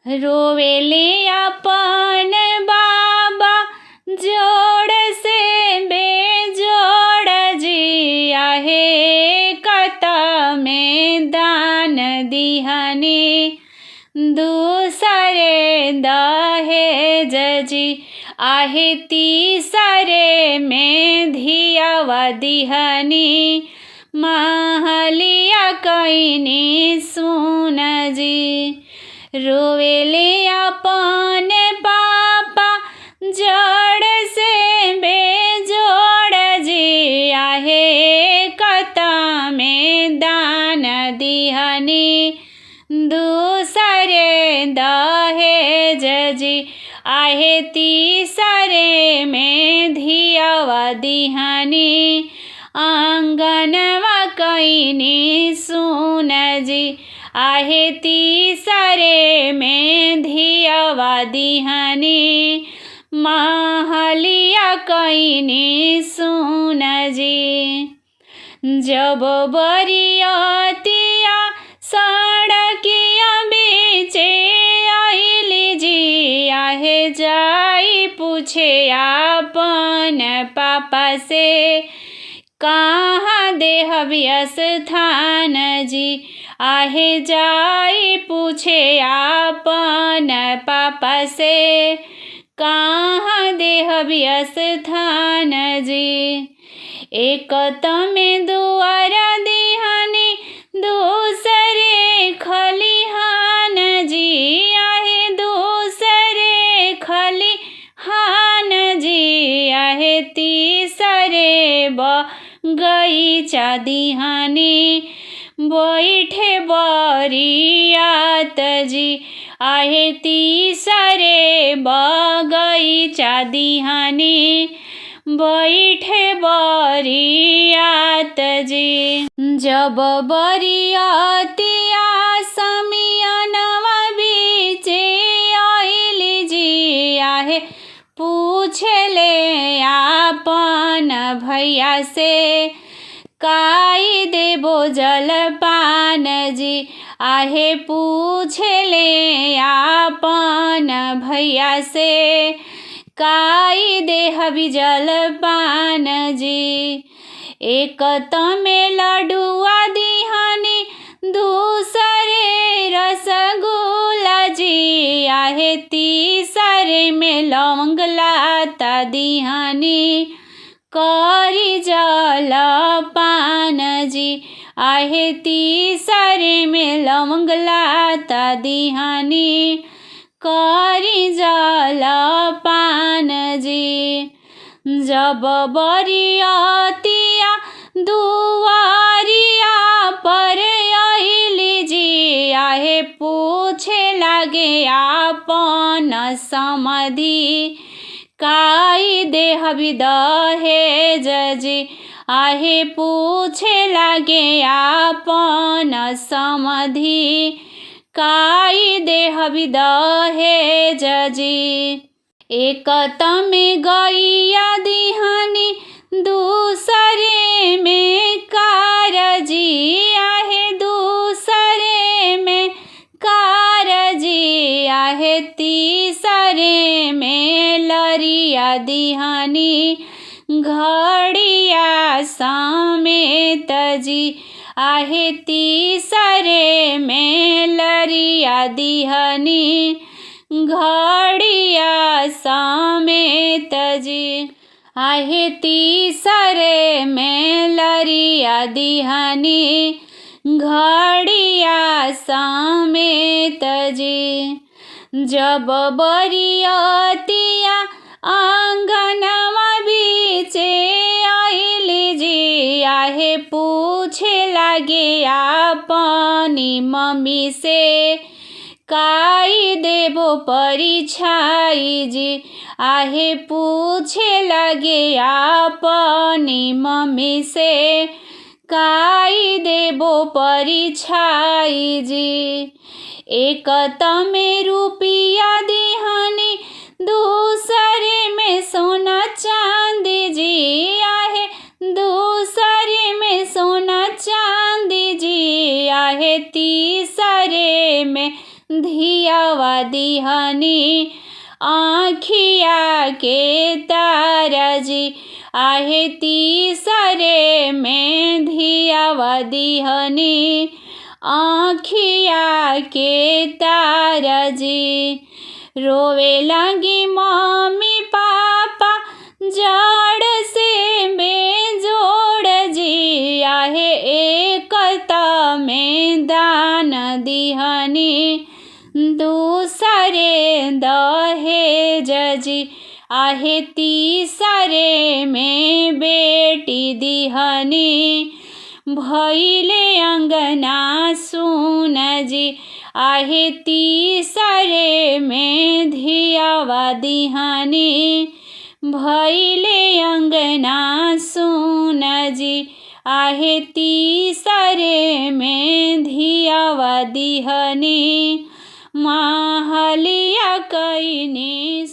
रोवेले अपन बाबा जोड़ से बेजोड़ जी आहे कत में दान दिहनी दूसरे दहेज जी आहे तीसरे में धियावा दिहनी महलिया कईनी सुन जी। रोवेले अपन पापा जोड़ से बेजोड़ जी आहे कत में दान दिहनी दूसरे दहेज जी आहे तीसरे में धियावा दिहनी आंगनवा कईनी सुन जी आहे तीसरे में धियावा दिहनी महलिया कईनी सुन जी। जब बरियतिया सड़किया बीचे आइली जी आहे जाई पूछे अपन पापा से कहाँ देहबी स्थान जी आहे जाई पूछे अपन पापा से कहाँ देहबी स्थान जी। एक तमें दुआर दिहनी दूसरे खलिहान जी आहे दूसरे खलिहान जी आहे तीसरे बगीचा दिहनी बैठे बरियात जी आहे तीसरे बगीचा दिहनी बैठे बरियात जी। जब बरियतिया समियनवा बीचे आइली जी आहे पूछले आपन भैया से काई देबो जलपान जी आहे पूछले आपन भैया से काई देहबी जलपान जी। एक तमें लडुआ दिहनी दूसरे रसगुल्ला जी आहे तीसरे में लौंग लाता दिहनी करी जलपान जी आहे तीसरे में लौंग लाता दिहनी करी जलपान जी। जब बरियतिया दुआरिया पर आइली जी आहे पूछे लागे आपन समधि काई देहबी दहेज जी आहे पूछे लागे आपन समधि काई देहबी दहेज जी। एक तमें गैया दिहनी दूसरे में कार जी आहे दूसरे में कार जी आहे तीसरे में लरिया दिहनी घड़िया समेत जी आहे तीसरे में लरिया दिहनी घड़िया समेत जी आहे तीसरे में लरिया दिहनी घड़िया समेत जी। जब बरियतिया आंगनवा बीचे आइली जी आहे पूछे लागे अपनी मम्मी से काई देबो परिछाई जी आहे पूछे लगे अपनी मम्मी से काई देबो परिछाई जी। एक तमें रुपया दिहनी दूसरे में सोना चांदी जी आहे दूसरे में सोना चांदी जी आहे तीसरे में धियावा दिहनी आँखिया के तारा जी आहे तीसरे में धियावा दिहनी आँखिया के तारा जी। रोवे लगी मम्मी पापा जड़ से बेजोड़ जी आहे एकता में दान दिहनी दूसरे दहेज जी आहे तीसरे में बेटी दिहनी भैले अंगना सुन जी आहे तीसरे में धियावा दिहनी भैले अंगना सुन जी आहे तीसरे में धियावा दिहनी महलिया कईनी